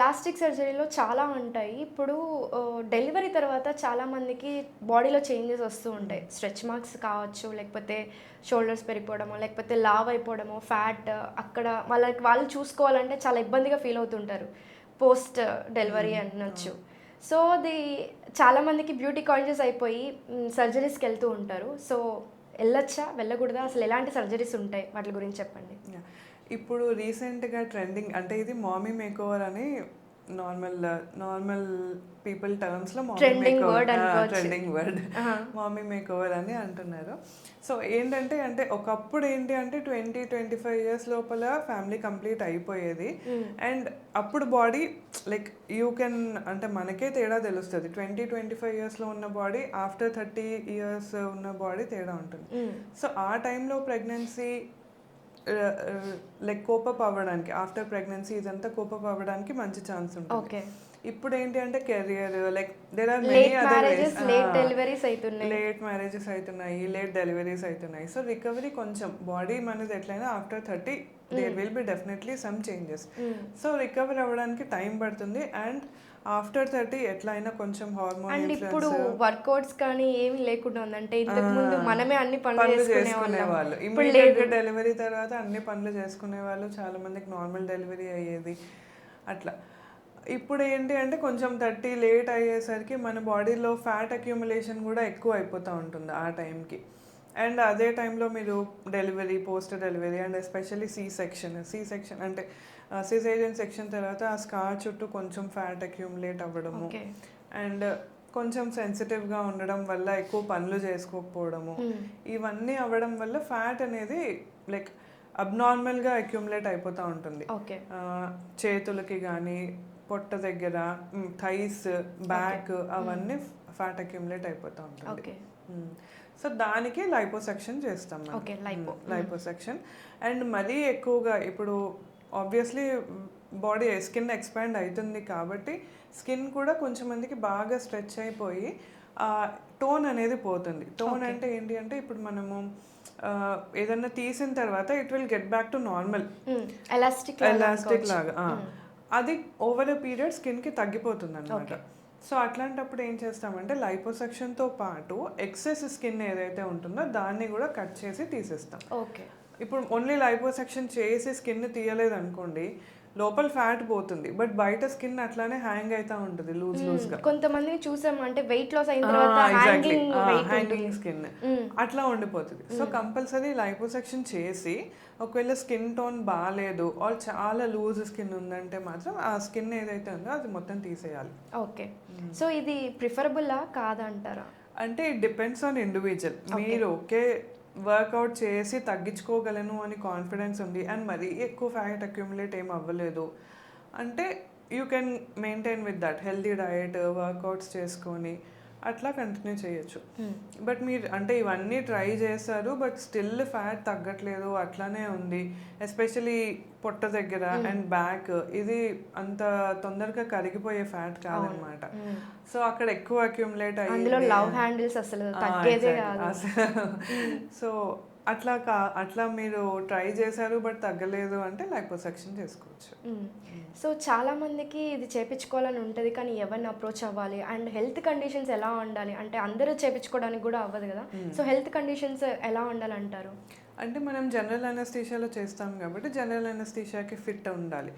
Plastic సర్జరీలో చాలా ఉంటాయి. ఇప్పుడు డెలివరీ తర్వాత చాలామందికి బాడీలో చేంజెస్ వస్తూ ఉంటాయి. స్ట్రెచ్ మార్క్స్ కావచ్చు, లేకపోతే షోల్డర్స్ పెరిగిపోవడమో, లేకపోతే లావ్ అయిపోవడమో, ఫ్యాట్ అక్కడ వాళ్ళు చూసుకోవాలంటే చాలా ఇబ్బందిగా ఫీల్ అవుతుంటారు. పోస్ట్ డెలివరీ అనొచ్చు. సో, అది చాలామందికి బ్యూటీ కాన్షియస్ అయిపోయి సర్జరీస్‌కి వెళ్తూ ఉంటారు. సో, వెళ్ళొచ్చా? వెళ్ళకూడదా? అసలు ఎలాంటి సర్జరీస్ ఉంటాయి? వాటి గురించి చెప్పండి. యాహ్! ఇప్పుడు రీసెంట్‌గా ట్రెండింగ్ అంటే ఇది మామీ మేకోవర్ అని నార్మల్ పీపుల్ టర్మ్స్‌లో మామీ ట్రెండింగ్ మేకోవర్ వర్డ్ అనుకోవచ్చు. ట్రెండింగ్ వర్డ్ ఆహా! మామీ మేకోవర్ అని అంటున్నారు. సో, అంటే ఒకప్పుడు ఏంటి అంటే 25 ఇయర్స్ లోపల ఫ్యామిలీ కంప్లీట్ అయిపోయేది. అండ్ అప్పుడు బాడీ లైక్ అంటే మనకే తేడా తెలుస్తది. 25 ఇయర్స్‌లో ఉన్న బాడీ ఆఫ్టర్ 30 ఇయర్స్ ఉన్న బాడీ తేడా ఉంటుంది. సో, ఆ టైంలో ప్రెగ్నెన్సీ లైక్ కోపప్ అవ్వడానికి ఆఫ్టర్ ప్రెగ్నెన్సీ ఇదంతా కోపప్ అవ్వడానికి మంచి ఛాన్స్ ఉంటుంది. ఓకే. ఇప్పుడు ఏంటి అంటే career like there are many late other marriages, ways. Late deliveries అయితున్నాయి. లేట్ మ్యారేజెస్ అవుతున్నాయి, లేట్ డెలివరీస్ అవుతున్నాయి. సో రికవరీ కొంచెం బాడీ మనది ఎట్లయినా after 30 there will be definitely some changes. So recover అవ్వడానికి టైం పడుతుంది. అండ్ ఆఫ్టర్ 30 ఎట్లా అయినా కొంచెం హార్మోన్ అండ్ ఇప్పుడు ఇన్ఫ్లుయెన్స్ వర్కౌట్స్ కానీ ఏమీ లేకుండా ఉంది. అంటే ఇంతకు ముందు మనమే అన్ని పనులు పనులు చేసుకునేవాళ్ళం. చేసుకునేవాళ్ళు. ఇప్పుడు ఇమ్మీడియట్‌గా లేదు. డెలివరీ తర్వాత అన్ని పనులు చేసుకునేవాళ్ళు. చాలా మందికి నార్మల్ డెలివరీ అయ్యేది. అట్లా. ఇప్పుడు ఏంటి అంటే కొంచెం 30 లేట్ అయ్యేసరికి మన బాడీలో ఫ్యాట్ అక్యుములేషన్ కూడా ఎక్కువ అయిపోతూ ఉంటుంది ఆ టైంకి. అండ్ అదే టైంలో మీరు delivery, post delivery and especially C section అంటే సిజేరియన్ సెక్షన్ తర్వాత ఆ స్కార్ చుట్టూ కొంచెం ఫ్యాట్ అక్యుములేట్ అవ్వడము. ఓకే. అండ్ కొంచెం సెన్సిటివ్గా ఉండడం వల్ల ఎక్కువ పనులు చేసుకోకపోవడము, ఇవన్నీ అవ్వడం వల్ల ఫ్యాట్ అనేది లైక్ అబ్నార్మల్గా అక్యుములేట్ అయిపోతూ ఉంటుంది. ఓకే. చేతులకి కానీ పొట్ట దగ్గర, థైస్, బ్యాక్ అవన్నీ ఫ్యాట్ అక్యుములేట్ అయిపోతూ ఉంటుంది. ఓకే. సో దానికి లైపోసెక్షన్ చేస్తాం మనం. ఓకే. లైపోసెక్షన్. అండ్ మరీ ఎక్కువగా ఇప్పుడు ఆబ్వియస్లీ బాడీ స్కిన్ ఎక్స్పాండ్ అవుతుంది కాబట్టి స్కిన్ కూడా కొంచెం మందికి బాగా స్ట్రెచ్ అయిపోయి టోన్ అనేది పోతుంది. టోన్ అంటే ఏంటి అంటే ఇప్పుడు మనము ఏదన్నా తీసిన తర్వాత it will get back to normal, elastic లాగా. అది ఓవర్ ఎ పీరియడ్ స్కిన్కి తగ్గిపోతుంది అనమాట. సో అట్లాంటప్పుడు ఏం చేస్తామంటే లైపోసెక్షన్తో పాటు ఎక్సెస్ స్కిన్ ఏదైతే ఉంటుందో దాన్ని కూడా కట్ చేసి తీసేస్తాం. ఓకే. ఇప్పుడు ఓన్లీ లైపోసెక్షన్ చేసి స్కిన్ తీయలేదు అనుకోండి, లోపల ఫ్యాట్ పోతుంది, బట్ బయట స్కిన్ అట్లానే హ్యాంగ్ అవుతూ ఉంటుంది లూజ్గా. కొంతమందిని చూసాము అంటే వెయిట్ లాస్ అయిన తర్వాత హ్యాంగింగ్ స్కిన్ అట్లా ఉండిపోతుంది. సో కంపల్సరీ లైపోసెక్షన్ చేసి ఒకవేళ స్కిన్ టోన్ బాగాలేదు ఆర్ చాలా లూజ్ స్కిన్ ఉందంటే మాత్రం ఆ స్కిన్ ఏదైతే ఉందో అది మొత్తం తీసేయాలి. ఓకే. సో ఇది ప్రిఫరబుల్లా కాదంటారా? అంటే ఇట్ డిపెండ్స్ ఆన్ ఇండివిజువల్. మీరు ఓకే వర్కౌట్ చేసి తగ్గించుకోగలను అని కాన్ఫిడెన్స్ ఉంది అండ్ మరీ ఎక్కువ ఫ్యాట్ అక్యుములేట్ ఏం అవ్వలేదు అంటే you can maintain with that healthy diet, workouts చేసుకొని అట్లా కంటిన్యూ చేయొచ్చు. బట్ మీరు అంటే ఇవన్నీ ట్రై చేశారు బట్ స్టిల్ ఫ్యాట్ తగ్గట్లేదు, అట్లానే ఉంది, ఎస్పెషలీ పొట్ట దగ్గర అండ్ బ్యాక్, ఇది అంత తొందరగా కరిగిపోయే ఫ్యాట్ కాదనమాట. సో అక్కడ ఎక్కువ అక్యుములేట్ అయ్యి లవ్ హ్యాండిల్స్ అసలు తగ్గేదే కాదు. సో అట్లా మీరు ట్రై చేశారు బట్ తగ్గలేదు అంటే లైపోసెక్షన్ చేసుకోవచ్చు. సో చాలా మందికి ఇది చేపించుకోవాలని ఉంటుంది కానీ ఎవరిని అప్రోచ్ అవ్వాలి అండ్ హెల్త్ కండిషన్స్ ఎలా ఉండాలి అంటే అందరూ చేపించుకోవడానికి కూడా అవ్వదు కదా. సో హెల్త్ కండిషన్స్ ఎలా ఉండాలంటారు? అంటే మనం జనరల్ అనస్థీషియాలో చేస్తాం కాబట్టి జనరల్ అనస్థీషియాకి ఫిట్ ఉండాలి.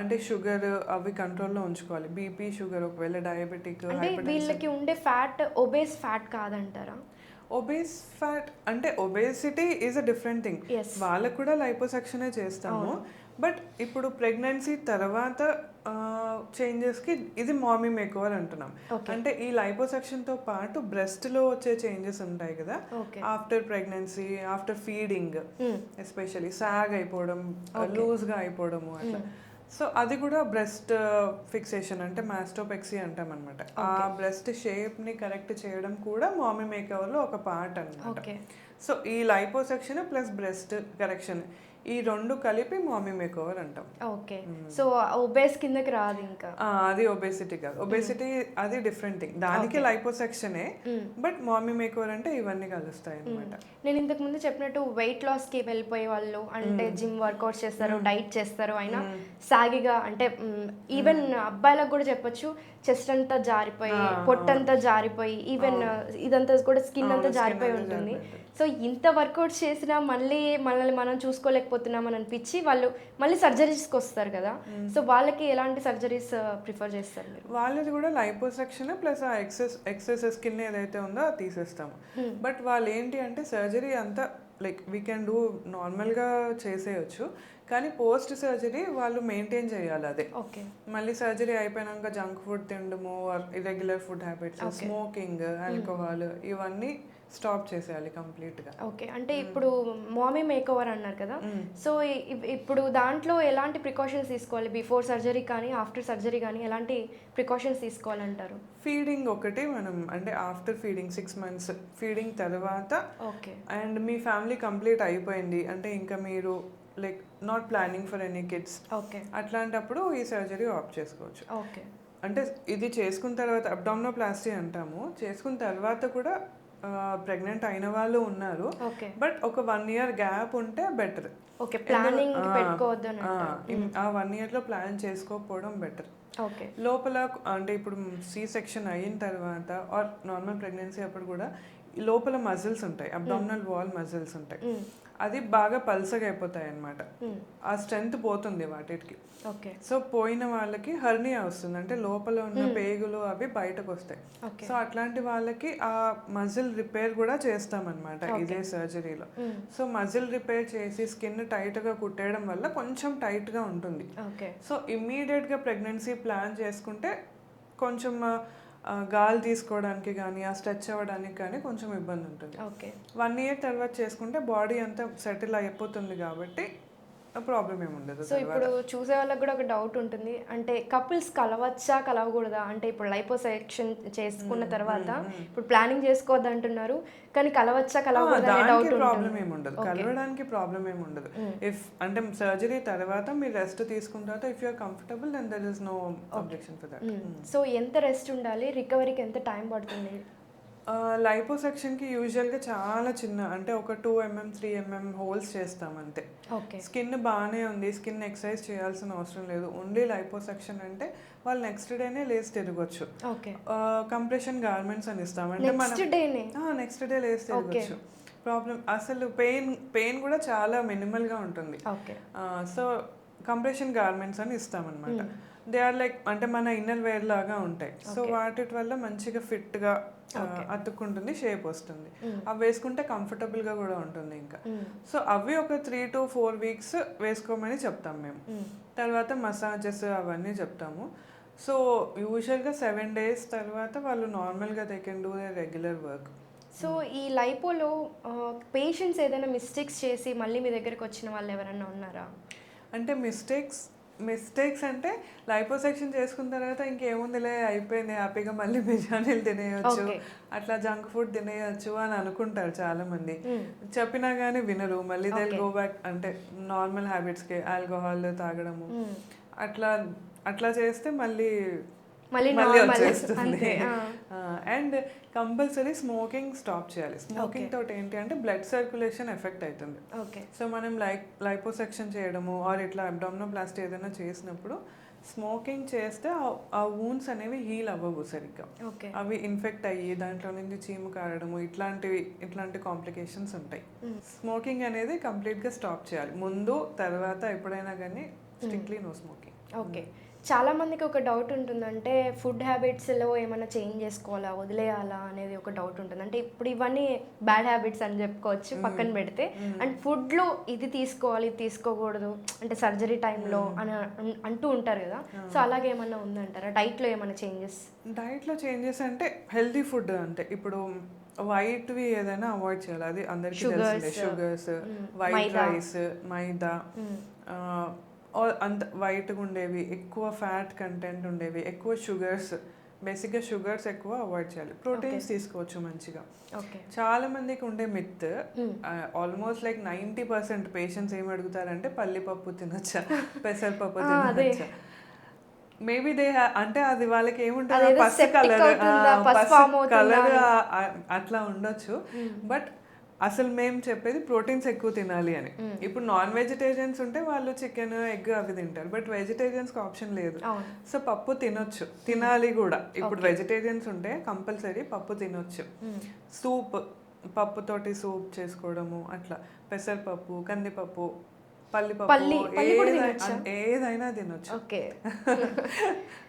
అంటే షుగర్ అవి కంట్రోల్లో ఉంచుకోవాలి. బీపీ, షుగర్, ఒకవేళ డయాబెటిక్, అంటే వీళ్ళకి ఉండే ఫ్యాట్ ఒబేస్ ఫ్యాట్ కాదంటారా? ఒబేస్ ఫ్యాట్ అంటే obesity is a different thing. వాళ్ళకు కూడా లైపోసెక్షనే చేస్తాము. బట్ ఇప్పుడు ప్రెగ్నెన్సీ తర్వాత చేంజెస్కి ఇది మామీ మేకోవర్ అంటున్నాం. అంటే ఈ లైపోసెక్షన్తో పాటు బ్రెస్ట్లో వచ్చే చేంజెస్ ఉంటాయి కదా after pregnancy, after feeding, especially sag అయిపోవడం, లూజ్గా అయిపోవడము అట్లా. సో అది కూడా బ్రెస్ట్ ఫిక్సేషన్ అంటే మాస్టోపెక్సీ అంటాం అనమాట. ఆ బ్రెస్ట్ షేప్ని కరెక్ట్ చేయడం కూడా మామీ మేకోవర్లో ఒక పార్ట్ అనమాట. సో ఈ లైపోసెక్షన్ ప్లస్ బ్రెస్ట్ కరెక్షన్ ఈ రెండు కలిపి మామీ మేకోవర్ అంటాం. ఓకే. సో ఒబేస్ కిందకి రాదు ఇంకా. అది ఒబేసిటీ కాదు. ఒబేసిటీ అది డిఫరెంట్ థింగ్. దానికి లైపోసెక్షనే, బట్ మామీ మేకోవర్ అంటే ఇవన్నీ కలుస్తాయి అన్నమాట. నేను ఇంతకు ముందు చెప్పినట్టు వెయిట్ లాస్కి వెళ్ళిపోయే వాళ్ళు అంటే జిమ్ వర్కౌట్ చేస్తారు, డైట్ చేస్తారు, అయినా సాగిగా అంటే ఈవెన్ అబ్బాయిలకు కూడా చెప్పొచ్చు, చెస్ట్ అంతా జారిపోయి, పొట్టంతా జారిపోయి, ఈవెన్ ఇదంతా కూడా స్కిన్ అంతా జారిపోయి ఉంటుంది. సో ఇంత వర్కౌట్ చేసినా మళ్ళీ మనల్ని మనం చూసుకోలేకపోతున్నాం అని అనిపించి వాళ్ళు మళ్ళీ సర్జరీస్కి వస్తారు కదా. సో వాళ్ళకి ఎలాంటి సర్జరీస్ ప్రిఫర్ చేస్తారు మీరు? వాళ్ళది కూడా లైపోసెక్షన్ ప్లస్ ఆ ఎక్సెస్ స్కిన్ ఏదైతే ఉందో అది తీసేస్తాము. బట్ వాళ్ళు ఏంటి అంటే సర్జరీ అంతా లైక్ వీ కెన్ డూ నార్మల్గా చేసేయచ్చు, కానీ పోస్ట్ సర్జరీ వాళ్ళు మెయింటైన్ చేయాలి అదే. ఓకే. మళ్ళీ సర్జరీ అయిపోయినాక జంక్ ఫుడ్ తినడము, irregular food habits, smoking, alcohol ఇవన్నీ స్టాప్ చేసేయాలి కంప్లీట్గా. ఓకే. అంటే ఇప్పుడు మామీ మేకోవర్ అన్నారు కదా, సో ఇప్పుడు దాంట్లో ఎలాంటి ప్రికాషన్స్ తీసుకోవాలి? బిఫోర్ సర్జరీ కానీ ఆఫ్టర్ సర్జరీ కానీ ఎలాంటి ప్రికాషన్స్ తీసుకోవాలంటారు? ఫీడింగ్ ఒకటి మనం అంటే ఆఫ్టర్ ఫీడింగ్ 6 months ఫీడింగ్ తర్వాత, okay, and me family complete అయిపోయింది అంటే ఇంకా మీరు like not planning for any kids, okay, అట్లాంటప్పుడు ఈ సర్జరీ ఆప్ట్ చేసుకోవచ్చు. ఓకే. అంటే ఇది చేసుకున్న తర్వాత అబ్డామినోప్లాస్టీ అంటాము. చేసుకున్న తర్వాత కూడా ప్రెగ్నెంట్ అయిన వాళ్ళు ఉన్నారు, బట్ ఒక 1 year గ్యాప్ ఉంటే బెటర్. ఓకే, ప్లానింగ్ పెట్టుకోవద్దు అని ఆ 1 yearలో ప్లాన్ చేసుకోకపోవడం బెటర్. ఓకే. లోపల అంటే ఇప్పుడు సి సెక్షన్ అయిన తర్వాత ఆర్ నార్మల్ ప్రెగ్నెన్సీ అప్పుడు కూడా లోపల మజిల్స్ ఉంటాయి, అబ్డామినల్ వాల్ మజిల్స్ ఉంటాయి, అది బాగా పల్సగా అయిపోతాయి అన్నమాట. ఆ స్ట్రెంగ్త్ పోతుంది వాటికి. ఓకే. సో పోయిన వాళ్ళకి హర్నియా వస్తుంది, అంటే లోపల ఉన్న పేగులు అవి బయటకు వస్తాయి. సో అట్లాంటి వాళ్ళకి ఆ మజిల్ రిపేర్ కూడా చేస్తామన్నమాట ఇదే సర్జరీలో. సో మజిల్ రిపేర్ చేసి స్కిన్ టైట్గా కుట్టేయడం వల్ల కొంచెం టైట్గా ఉంటుంది. సో ఇమ్మీడియట్గా ప్రెగ్నెన్సీ ప్లాన్ చేసుకుంటే కొంచెం గాలి తీసుకోవడానికి కానీ ఆ స్ట్రెచ్ అవ్వడానికి కానీ కొంచెం ఇబ్బంది ఉంటుంది. 1 year తర్వాత చేసుకుంటే బాడీ అంతా సెటిల్ అయిపోతుంది కాబట్టి ప్రాబ్లం ఏమి ఉండదు. సో ఇప్పుడు చూసే వాళ్ళకి కూడా ఒక డౌట్ ఉంటుంది, అంటే కపుల్స్ కలవచ్చా కలవకూడదా? అంటే ఇప్పుడు లైపోసెక్షన్ చేసుకున్న తర్వాత ఇప్పుడు ప్లానింగ్ చేసుకోవద్దు అంటున్నారు, కానీ కలవచ్చా కలవకూడదా అనే డౌట్ ఉంటుంది. ప్రాబ్లం ఏమి ఉండదు, కలవడానికి ప్రాబ్లం ఏమి ఉండదు. ఇఫ్ అంటే సర్జరీ తర్వాత మీరు రెస్ట్ తీసుకున్న తర్వాత if you're comfortable then there is no objection for that. So ఎంత రెస్ట్ ఉండాలి, రికవరీకి ఎంత టైం పడుతుంది? లైపోసెక్షన్కి యూజువల్గా చాలా చిన్న అంటే ఒక 2 mm 3 mm హోల్స్ చేస్తాం అంతే. స్కిన్ బాగానే ఉంది, స్కిన్ ఎక్సర్సైజ్ చేయాల్సిన అవసరం లేదు, ఓన్లీ లైపోసెక్షన్ అంటే వాళ్ళు నెక్స్ట్ డేనే లేసి తిరగచ్చు. కంప్రెషన్ గార్మెంట్స్ అని ఇస్తాం, అంటే మనం నెక్స్ట్ డే లేసి తిరగచ్చు. ప్రాబ్లం అసలు పెయిన్ కూడా చాలా మినిమల్గా ఉంటుంది. సో కంప్రెషన్ గార్మెంట్స్ అని ఇస్తామన్నమాట. దే ఆర్ లైక్ అంటే మన ఇన్నర్ వేర్ లాగా ఉంటాయి. సో వాటి వల్ల మంచిగా ఫిట్గా అతుక్కుంటుంది, షేప్ వస్తుంది. అవి వేసుకుంటే కంఫర్టబుల్గా కూడా ఉంటుంది ఇంకా. సో అవి ఒక 3 to 4 weeks వేసుకోమని చెప్తాం మేము. తర్వాత మసాజెస్ అవన్నీ చెప్తాము. సో యూజువల్గా 7 days తర్వాత వాళ్ళు నార్మల్గా they can do they regular work. So ఈ లైపోలో పేషెంట్స్ ఏదైనా మిస్టేక్స్ చేసి మళ్ళీ మీ దగ్గరికి వచ్చిన వాళ్ళు ఎవరైనా ఉన్నారా? అంటే మిస్టేక్స్ అంటే లైపోసెక్షన్ చేసుకున్న తర్వాత ఇంకేముందిలే అయిపోయింది, హ్యాపీగా మళ్ళీ బిర్యానీలు తినేయచ్చు, అట్లా జంక్ ఫుడ్ తినేయచ్చు అని అనుకుంటారు చాలా మంది. చెప్పినా కానీ వినరు, మళ్ళీ దే గో బ్యాక్ అంటే నార్మల్ హ్యాబిట్స్కి, ఆల్కహాల్ తాగడము అట్లా చేస్తే మళ్ళీ వచ్చేస్తుంది. అండ్ కంపల్సరీ స్మోకింగ్ స్టాప్ చేయాలి. స్మోకింగ్ తోటి ఏంటి అంటే బ్లడ్ సర్క్యులేషన్ ఎఫెక్ట్ అవుతుంది. సో మనం లైపోసెక్షన్ చేయడము ఆర్ ఇట్లా అబ్డామినోప్లాస్టీ ఏదైనా చేసినప్పుడు స్మోకింగ్ చేస్తే ఆ వూన్స్ అనేవి హీల్ అవ్వవు సరిగ్గా, అవి ఇన్ఫెక్ట్ అయ్యి దాంట్లో నుంచి చీము కారడము ఇట్లాంటి కాంప్లికేషన్స్ ఉంటాయి. స్మోకింగ్ అనేది కంప్లీట్గా స్టాప్ చేయాలి, ముందు తర్వాత ఎప్పుడైనా కానీ స్ట్రిక్ట్లీ నో స్మోకింగ్. ఓకే. చాలా మందికి ఒక డౌట్ ఉంటుంది, అంటే ఫుడ్ హ్యాబిట్స్లో ఏమైనా చేంజ్ చేసుకోవాలా వదిలేయాలా అనేది ఒక డౌట్ ఉంటుంది. అంటే ఇప్పుడు ఇవన్నీ బ్యాడ్ హ్యాబిట్స్ అని చెప్పుకోవచ్చు పక్కన పెడితే, అండ్ ఫుడ్లో ఇది తీసుకోవాలి ఇది తీసుకోకూడదు అంటే సర్జరీ టైంలో అని అంటూ ఉంటారు కదా. సో అలాగే ఏమన్నా ఉందంటారా? డైట్లో ఏమైనా చేంజెస్? డైట్లో చేంజెస్ అంటే హెల్తీ ఫుడ్, అంటే ఇప్పుడు వైట్వి ఏదైనా అవాయిడ్ చేయాలి, అది అందరికీ తెలిసిందే. షుగర్స్, వైట్ రైస్, మైదా, అంత వైట్గా ఉండేవి, ఎక్కువ ఫ్యాట్ కంటెంట్ ఉండేవి, ఎక్కువ షుగర్స్, బేసిక్గా షుగర్స్ ఎక్కువ అవాయిడ్ చేయాలి. ప్రోటీన్స్ తీసుకోవచ్చు మంచిగా. ఓకే. చాలా మందికి ఉండే మిత్, ఆల్మోస్ట్ లైక్ 90% పేషెంట్స్ ఏం అడుగుతారంటే పల్లిపప్పు తినొచ్చా, పెసరపప్పు తినొచ్చా. మేబీ అంటే అది వాళ్ళకి ఏముంటుంది, పసు కలర్ అట్లా ఉండొచ్చు. బట్ అసలు మేము చెప్పేది ప్రోటీన్స్ ఎక్కువ తినాలి అని. ఇప్పుడు నాన్ వెజిటేరియన్స్ ఉంటే వాళ్ళు చికెన్ ఎగ్ అవి తింటారు, బట్ వెజిటేరియన్స్కి ఆప్షన్ లేదు. సో పప్పు తినొచ్చు, తినాలి కూడా. ఇప్పుడు వెజిటేరియన్స్ ఉంటే కంపల్సరీ పప్పు తినొచ్చు. సూప్, పప్పుతోటి సూప్ చేసుకోవడము అట్లా, పెసరపప్పు, కందిపప్పు, పల్లిపప్పు, ఏదైనా తినొచ్చు. ఓకే.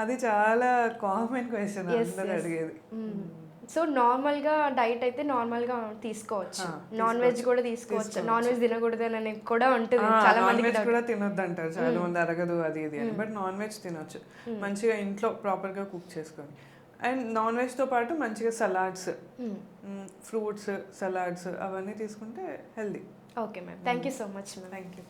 అది చాలా కామన్ క్వశ్చన్ అందరూ అడిగేది. సో నార్మల్గా డైట్ అయితే నార్మల్గా తీసుకోవచ్చు, నాన్ వెజ్ కూడా తీసుకోవచ్చు. నాన్ వెజ్ తినకూడదు అని కూడా ఉంటుంది చాలా మంది. నాన్ వెజ్ కూడా తినొద్దు అంటారు చాలా మంది, అరగదు అది ఇది అని. బట్ నాన్ వెజ్ తినొచ్చు మంచిగా ఇంట్లో ప్రాపర్గా కుక్ చేసుకొని. అండ్ నాన్ వెజ్తో పాటు మంచిగా సలాడ్స్, ఫ్రూట్స్ సలాడ్స్ అవన్నీ తీసుకుంటే healthy. Okay ma'am, thank you so much ma'am. Thank you.